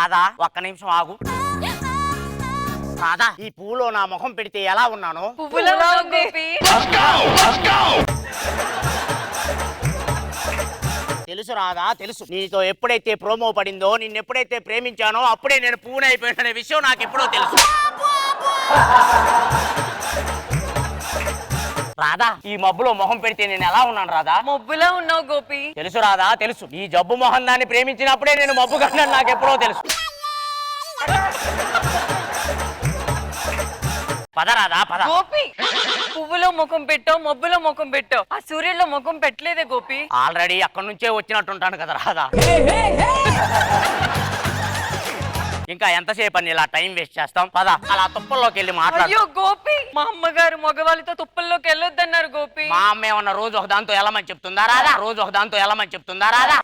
రాధా ఒక్క నిమిషం ఆగు. రాధా ఈ పూలో నా ముఖం పెడితే ఎలా ఉన్నాను? తెలుసు రాధా తెలుసు. నీతో ఎప్పుడైతే ప్రోమో పడిందో, నిన్ను ఎప్పుడైతే ప్రేమించానో అప్పుడే నేను పూనే అయిపోయిన విషయం నాకు ఎప్పుడో తెలుసు. రాధా ఈ మబ్బులో మొహం పెడితే నేను ఎలా ఉన్నాను రాధా? మబ్బులో ఉన్నావు గోపి. తెలుసు రాధా తెలుసు. ఈ జబ్బు మొహం దాన్ని ప్రేమించినప్పుడే నేను మబ్బు కన్నాను నాకు ఎప్పుడో తెలుసు. పద రాధా పద. గోపి పువ్వులో ముఖం పెట్టావు, మబ్బులో ముఖం పెట్టావు, ఆ సూర్యుల్లో ముఖం పెట్టలేదే గోపి. ఆల్రెడీ అక్కడి నుంచే వచ్చినట్టుంటాను కదా రాధా. ఇంకా ఎంతసేపు అని ఇలా టైం వేస్ట్ చేస్తాం? పద అలా తుప్పల్లోకి వెళ్ళి మాట్లాడు. అయ్యో గోపి, మా అమ్మగారు మగవాళ్ళతో తుప్పల్లోకి వెళ్ళొద్దన్నారు గోపి. మా అమ్మ ఏమన్నా రోజు ఒక దాంతో వెళ్ళమని చెప్తుందా రాధా? రోజు ఒక దాంతో వెళ్ళమని చెప్తుందా రాధా?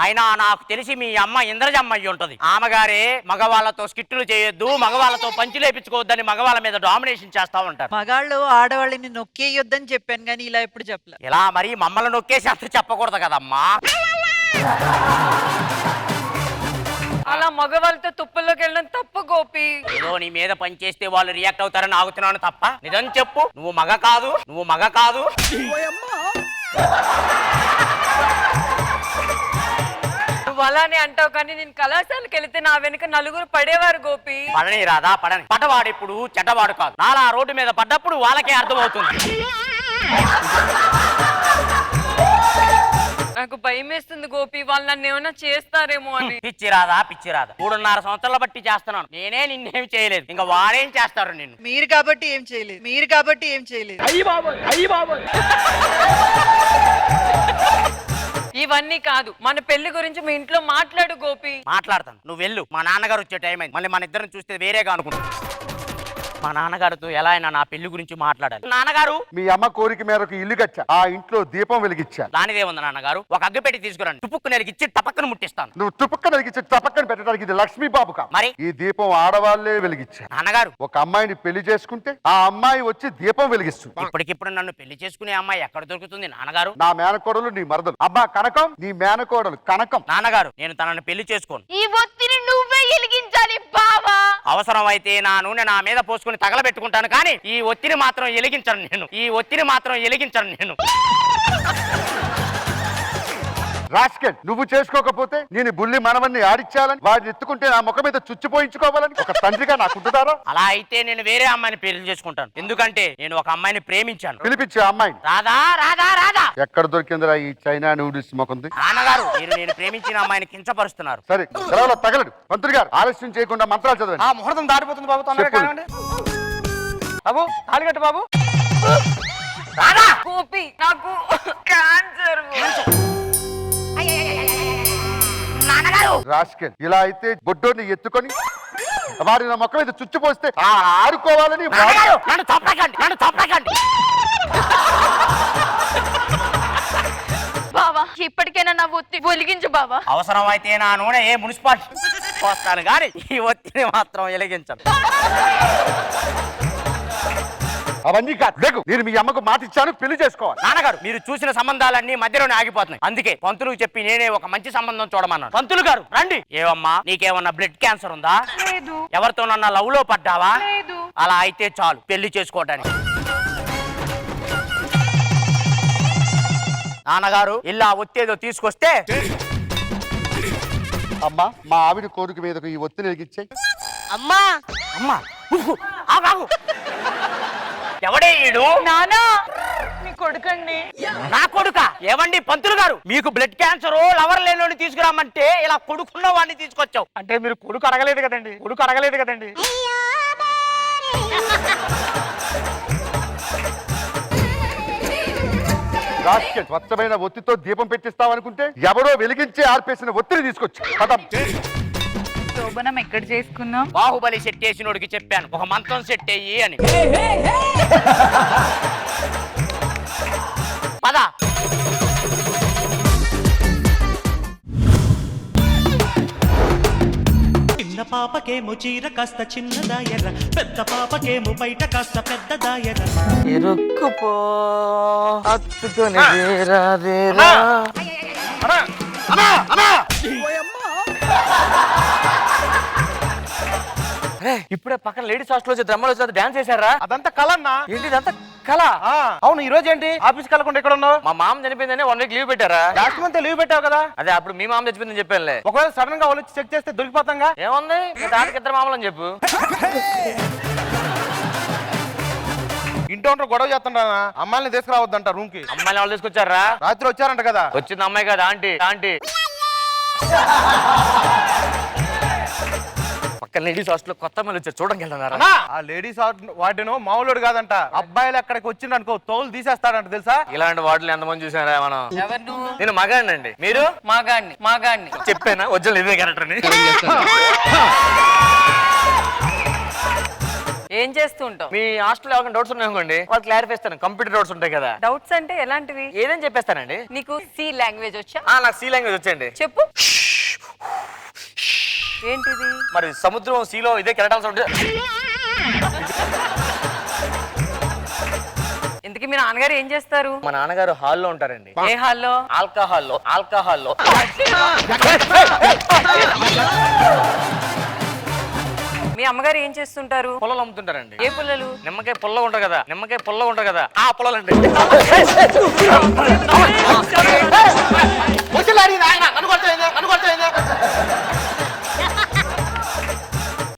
అయినా నాకు తెలిసి మీ అమ్మ ఇంద్రజమ్మ అయ్యి ఉంటది. ఆమెగారే మగవాళ్ళతో స్కిట్టులు చేయొద్దు, మగవాళ్ళతో పంచి లేపించుకోవద్దని మగవాళ్ళ మీద డామినేషన్ చేస్తా ఉంటారు. మగాళ్ళు ఆడవాళ్ళని నొక్కేయొద్దని చెప్పాను కానీ ఇలా ఎప్పుడు చెప్పలే. ఇలా మరి మమ్మల్ని నొక్కేసి అంత చెప్పకూడదు కదమ్మా. అలా మగవాళ్ళతో తుప్పల్లోకి వెళ్ళడం తప్పు గోపి. ఏదో నీ మీద పని చేస్తే వాళ్ళు రియాక్ట్ అవుతారని ఆగుతున్నాను తప్ప. నిజం చెప్పు, నువ్వు మగ కాదు, నువ్వు మగ కాదు. నువ్వు అలానే అంటావు కానీ నేను కళాశాలకు వెళితే నా వెనుక నలుగురు పడేవారు గోపి. పడని రాదా పడని. పటవాడు ఇప్పుడు చెడ్డవాడు కాదు. నాలా రోడ్డు మీద పడ్డప్పుడు వాళ్ళకే అర్థమవుతుంది. నాకు భయం వేస్తుంది గోపి, వాళ్ళు నన్ను ఏమైనా చేస్తారేమో అని. పిచ్చి రాదా పిచ్చి రాదా. 3.5 సంవత్సరాల బట్టి చేస్తున్నాను. నేనే నిన్నేం చేయలేదు, ఇంకా వాడేం చేస్తారు నిన్ను. మీరు కాబట్టి ఏం చేయలేదు, మీరు కాబట్టి ఏం చేయలేదు. ఇవన్నీ కాదు, మన పెళ్లి గురించి మీ ఇంట్లో మాట్లాడు గోపి. మాట్లాడతాను, నువ్వు వెళ్ళు. మా నాన్నగారు వచ్చే టైం అయింది. మళ్ళీ మన ఇద్దరిని చూస్తే వేరేగా అనుకుంటా. మా నాన్నగారితో ఎలా అయినా నా పెళ్లి గురించి మాట్లాడాలి. నాన్నగారు మీ అమ్మ కోరిక మేరకు ఇల్లు కట్టా, ఆ ఇంట్లో దీపం వెలిగించా. దానిదే ఉంది నాన్నగారు. ఒక అగ్గి పెట్టి తీసుకురండి, తుపుక్కు నెలిగిచ్చి టపక్కను ముట్టిస్తాను. నువ్వు తుపక్కన వెలిగించి టపక్కన పెట్టడానికి ఇది లక్ష్మీ బాబు కా. మరి ఈ దీపం ఆడవాళ్లే వెలిగించా. నాన్నగారు ఒక అమ్మాయిని పెళ్లి చేసుకుంటే ఆ అమ్మాయి వచ్చి దీపం వెలిగిస్తుంది. ఇప్పటికిప్పుడు నన్ను పెళ్లి చేసుకునే అమ్మాయి ఎక్కడ దొరుకుతుంది నాన్నగారు? నా మేనకోడలు నీ మరదలు. అబ్బా కనకం, నీ మేనకోడలు కనకం. నాన్నగారు నేను తనను పెళ్లి చేసుకోను. ఈ ఒత్తిడి నువ్వే వెలిగించాలి బావా. అవసరం అయితే నా నూనె నా మీద పోసుకుని తగలబెట్టుకుంటాను, కానీ ఈ ఒత్తిడి మాత్రం వెలిగించను నేను. ఈ ఒత్తిడి మాత్రం వెలిగించను నేను. రాస్కెల్, నువ్వు చేసుకోకపోతే నేను బుల్లి మనవన్ని ఆడిచ్చాలని, వాడిని ఎత్తుకుంటే నా ముఖం మీద చుచ్చిపోయించుకోవాలని ఒక తండ్రిగా నాకుంటున్నారా? అలా అయితే నేను వేరే అమ్మాయిని పెళ్లి చేసుకుంటాను. ఎందుకంటే నేను ఒక అమ్మాయిని ప్రేమించాను. పిలిపించే అమ్మాయిని. రాధా రాధా రాధా. ఎక్కడ దొరికిందిరా ఈ చైనా నూడిల్స్ ముఖంది? నాన్నగారు మీరు నేను ప్రేమించిన అమ్మాయిని కించపరుస్తున్నారు. సరే సెలవులో తగలడు. మంత్రి గారు ఆలస్యం చేయకుండా మంత్రాలు చదవండి. ఆ ముహూర్తం దాటిపోతుంది బాబు, తొందరగా కానివ్వండి. బాబు తాళికట్టు బాబు. రాధా గోపి నాకు క్యాన్సర్. రాస్కెల్, ఇలా అయితే బొడ్డోని ఎత్తుకొని వారి నా మొక్క మీద చుచ్చిపోస్తే ఆడుకోవాలని. నన్ను తప్పకండి, నన్ను తప్పకండి. బావా ఇప్పటికైనా నా ఒత్తి వెలిగించు బావా. అవసరం అయితే నా నూనె ఏ మున్సిపాలిటీ పోస్తాను, కానీ ఈ ఒత్తిడి మాత్రం వెలిగించను. అవన్నీ కాదు, లేకు. నేను మీ అమ్మకు మాట ఇచ్చాను, పెళ్లి చేసుకోవాలి. నాన్నగారు మీరు చూసిన సంబంధాలన్నీ మధ్యలోనే ఆగిపోతున్నాయి. అందుకే పంతులకు చెప్పి నేనే ఒక మంచి సంబంధం చూడమన్నాను. పంతులు గారు రండి. ఏవమ్మా నీకేమన్నా బ్లడ్ క్యాన్సర్ ఉందా? లేదు. ఎవరితోనన్నా లవ్ లో పడ్డావా? లేదు. అలా అయితే చాలు పెళ్లి చేసుకోవడానికి. నాన్నగారు ఇలా ఒత్తేదో తీసుకొస్తే. అమ్మా మా ఆవిడ కోరిక మీదకు ఈ ఒత్తిడి వెలిగించాయి. అమ్మా అమ్మా ఆగు. ఎవడే ఈడు? నానా నీ కొడుకండి. నా కొడుక? ఏవండి పంతులు గారు, మీకు బ్లడ్ క్యాన్సర్ లవర్ లేనోని తీసుకురామంటే ఇలా కొడుకున్న వాడిని తీసుకొచ్చావు. అంటే మీరు కొడుకు అడగలేదు కదండి, కొడుకు అడగలేదు కదండి. రాస్కెల్, స్వచ్ఛమైన ఒత్తితో దీపం పెట్టిస్తావనుకుంటే ఎవరో వెలిగించి ఆర్పేసిన ఒత్తిడి తీసుకొచ్చి పదం. శోభనం ఎక్కడ చేసుకుందాం? బాహుబలి సెట్ చేసినోడికి చెప్పాను ఒక మంత్రం సెట్ అయ్యి అని. పద. చిన్న పాపకేమో చీర కాస్త చిన్నదాయర, పెద్ద పాపకేమో బయట కాస్త పెద్దదాయర. ఇరుక్కుపో అన్నా అన్నా ఇప్పుడే పక్కన లేడీస్ హాస్టల్ వచ్చి డ్రమ్మలు వచ్చి డాన్స్ చేశారా? అదంతా కళ అన్నా. ఏంటి ఇదంతా కళ? అవును, ఈ రోజు ఏంటి ఆఫీస్కి వెళ్ళకుండా ఎక్కడ ఉన్నావు? మా మామ చనిపోయిందని 1 వీక్ లీవ్ పెట్టారా? లాస్ట్ మంత్ లీవ్ పెట్టావు కదా. అదే అప్పుడు మీ మామ చచ్చిపోయిందని చెప్పానులే. ఒకవేళ సడన్ గా వాళ్ళు వచ్చి చెక్ చేస్తే దొరికిపోతాంగా. ఏముంది మీ తాతకి 2 మామలు అని చెప్పు. ఇంట్లో ఉంటారు గొడవ చేస్తుంటా అమ్మాయిని తీసుకురావద్దంట రూమ్ కి. అమ్మాయిని వాళ్ళు తీసుకొచ్చారా? రాత్రి వచ్చారంట కదా. వచ్చింది అమ్మాయి కదా ఆంటీ. ఆంటీ పక్కన లేడీస్ హాస్టల్ కొత్త అమ్మాయిలు వచ్చారు, చూడడానికి వెళ్తున్నారా? ఆ లేడీస్ వార్డెన్ మామూలుడు కాదంట. అబ్బాయిలు ఎక్కడికి వచ్చిండు అనుకో తోలు తీసేస్తాడంట తెలుసా. ఇలాంటి వాటిలో ఎంతమంది చూసారా మనం? ఎవరు నువ్వు? నేను మగాడినండి. మీరు? మాగాడిని చెప్పానా ఒరిజినల్ ఇదే క్యారెక్టర్ అని? ఏం చేస్తూ ఉంటావు? మీ హాస్టల్ ఎవరికైనా డౌట్స్ ఉన్నాయి అనుకోండి, వాళ్ళు క్లారిఫై ఇస్తాను. కంప్యూటర్ డౌట్స్ ఉంటాయి కదా, డౌట్స్ అంటే ఎలాంటివి? ఏదని చెప్పేస్తానండి. నీకు సి లాంగ్వేజ్ వచ్చా? నాకు సి లాంగ్వేజ్ వచ్చండి. చెప్పు. ఏంటిది? మరి సముద్రం సీలో ఇదే కెరటాల్సి ఉంటుంది. ఇంతకీ మీ నాన్నగారు ఏం చేస్తారు? మా నాన్నగారు హాల్లో ఉంటారండి. ఏ హాల్లో? ఆల్కహాల్లో. మీ అమ్మగారు ఏం చేస్తుంటారు? పొలాలు అమ్ముతుంటారండి. ఏ పుల్లలు? నిమ్మకాయ పుల్ల ఉంటుంది కదా, ఆ పొలాలండి.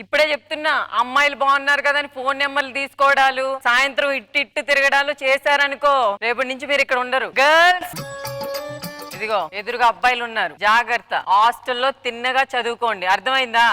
ఇప్పుడే చెప్తున్నా, అమ్మాయిలు బాగున్నారు కదా అని ఫోన్ నెంబర్లు తీసుకోవడాలు, సాయంత్రం ఇట్టు తిరగడాలు చేశారనుకో రేపటి నుంచి మీరు ఇక్కడ ఉండరు. గర్ల్స్ ఇదిగో ఎదురుగా అబ్బాయిలు ఉన్నారు, జాగ్రత్త. హాస్టల్లో తిన్నగా చదువుకోండి, అర్థమైందా?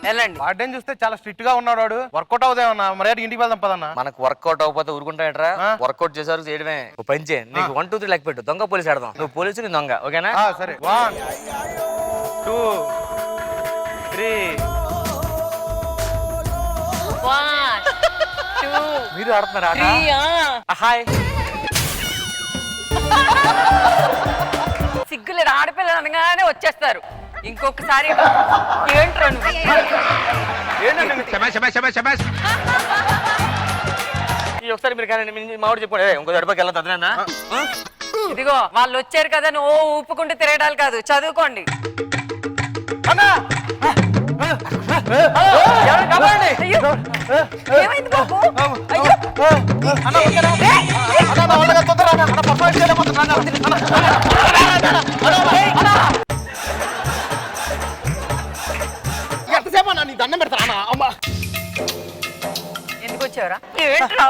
వెళ్ళండి. వార్డెన్ చూస్తే చాలా స్ట్రిక్ట్ గా ఉన్నాడు. వాడు వర్కౌట్ అవుదేమన్నా మరి ఇంటికి వెళ్దాం పదన్నా. మనకు వర్కౌట్ అవ్వకపోతే ఊరుకుంటాయట్రా? వర్కౌట్ చేసేవారు చేయడమే. పని చేయి, నీకు 1 2 3 లెక్క పెట్టు. దొంగ పోలీసు ఆడదాం. నువ్వు పోలీసు, నేను దొంగ. ఓకేనా? సరే. 1 2 3. 1 2 మీరు ఆడుతున్నారా? 3. హాయ్. సిగ్గులేదు, ఆడపిల్లలు అనగానే వచ్చేస్తారు. ఇంకొకసారి ఏంట్రా నువ్వు? ఒకసారి మీరు కానీ మావిడ చెప్పండి, ఇంకో గడపకి వెళ్ళదు అదనా? ఇదిగో వాళ్ళు వచ్చారు కదా, నువ్వు ఊపుకుంటూ తిరగడాలు కాదు, చదువుకోండి. అయ్యో, ఏమైంది బాబు? అయ్యో. దండం పెడతారా అమ్మా? ఎందుకు వచ్చావరా? ఏంట్రా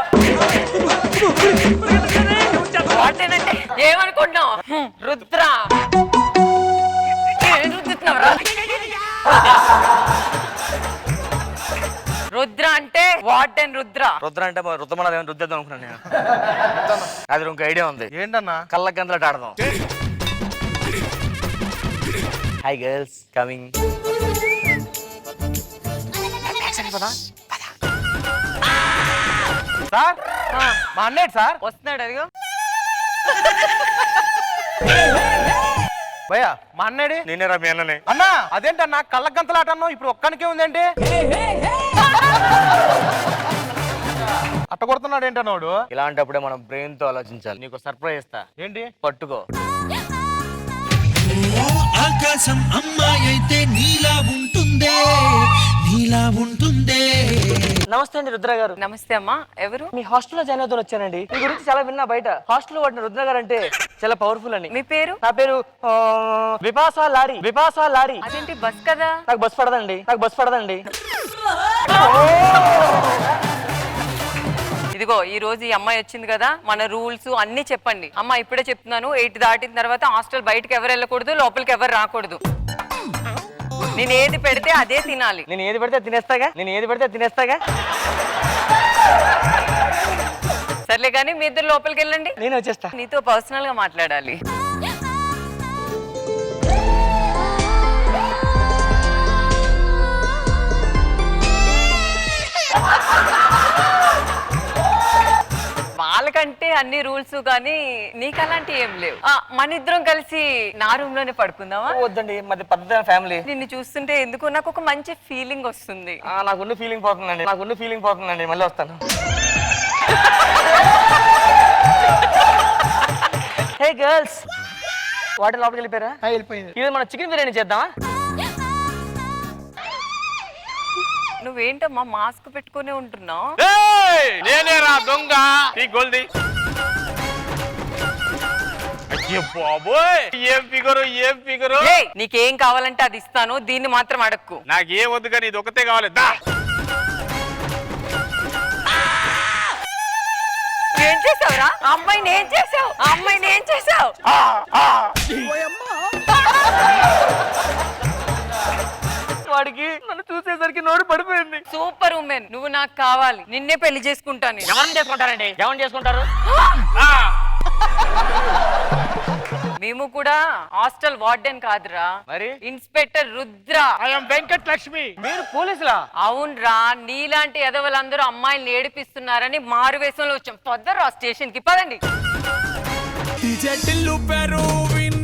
వాటేనంటే ఏమనుకుంటున్నావు? రుద్ర ఏం రుద్దుతున్నావురా? రుద్ర అంటే వార్డెన్ రుద్ర. రుద్ర అంటే రుద్రమల రుద్దేద్దాం అనుకున్నాను నేను. అది ఇంకో ఐడియా ఉంది. ఏంటన్నా? కళ్ళ గంతలట ఆడదాం. Hi girls, coming. సార్ మా అన్నయ్య సార్ వస్తున్నాడు. అదిగో భయ్యా మా అన్నయ్యడి. నేనేరా మీ అన్ననే. అన్నా అదేంటన్నా కళ్ళ గంతలాట అన్నావు, ఇప్పుడు ఒక్కనికే ఉందేంటి? అట్ట కొడుతున్నాడు ఏంటన్నాడు? ఇలాంటప్పుడే మనం బ్రెయిన్ తో ఆలోచించాలి. నీకు సర్ప్రైజ్ ఇస్తా. ఏంటి? పట్టుకో. ఆకాశం అమ్మాయి అయితే నీలా ఉంటుందే. నమస్తే అండి రుద్ర గారు. నమస్తే అమ్మా. ఎవరు? మీ హాస్టల్లో జాయిన్ అవుతాను వచ్చానండి. మీ గురించి చాలా విన్నా బయట. హాస్టల్లో వాడిన రుద్ర గారు అంటే చాలా పవర్ఫుల్ అని. మీ పేరు? నా పేరు విపాసా లారీ. అదేంటి బస్ కదా? నాకు బస్ పడదండి. ఇదిగో ఈ రోజు ఈ అమ్మాయి వచ్చింది కదా, మన రూల్స్ అన్ని చెప్పండి. అమ్మ ఇప్పుడే చెప్తున్నాను, 8 దాటిన తర్వాత హాస్టల్ బయటకు ఎవరు వెళ్ళకూడదు, లోపలికి ఎవరు రాకూడదు. నేను ఏది పెడితే అదే తినాలి. నేను ఏది పెడితే తినేస్తాగా. సర్లే కానీ మీ ఇద్దరు లోపలికి వెళ్ళండి, నేను వచ్చేస్తా. నీతో పర్సనల్ గా మాట్లాడాలి. వాళ్ళకంటే అన్ని రూల్స్ కానీ నీకు అలాంటి ఏం లేవు. మన ఇద్దరం కలిసి నా రూమ్ లోనే పడుకుందామా? వద్దండి, మాది పెద్ద ఫ్యామిలీ. నిన్ను చూస్తుంటే ఎందుకు నాకు ఒక మంచి ఫీలింగ్ వస్తుంది. నాకున్న ఫీలింగ్ పోతుందండి. మళ్ళీ వస్తాను. హే గర్ల్స్, వాటి లోపలికి వెళ్ళిపోయారా? వెళ్ళిపోయింది. ఇది మన చికెన్ బిర్యానీ చేద్దామా? నువ్వేంటమ్మా మాస్క్ పెట్టుకునే ఉంటున్నావు? నేనేరా దొంగ ఈ గోల్ది. అయ్యో బాబోయ్, ఏం ఫిగరు ఏం ఫిగరు. ఏయ్, నీకేం కావాలంటే అది ఇస్తాను, దీన్ని మాత్రం అడక్కు. నాకేం వద్దు కానీ ఇది ఒకటే కావాలి. దా. ఏం చేసావురా? అమ్మాయిని ఏం చేసావు? అమ్మాయిని ఏం చేసావు? వాడికి నన్ను చూసేసరికి నోరు పడిపోయింది. సూపర్ ఉమెన్, నువ్వు నాకు కావాలి. నిన్నే పెళ్లి చేసుకుంటాను. ఎవరిని చేసుకుంటారండి? ఎవరిని చేసుకుంటారు? మేము కూడా హాస్టల్ వార్డెన్ కాదురా, మరి ఇన్స్పెక్టర్ రుద్ర. ఐఎమ్ వెంకట్ లక్ష్మి. మీరు పోలీసులా? అవునరా, నీలాంటి ఎదవలందరూ అమ్మాయిల్ని ఏడిపిస్తున్నారని మారువేషంలో వచ్చాం. పొద్దరు స్టేషన్ కి పదండి. DJ Tillu Peru win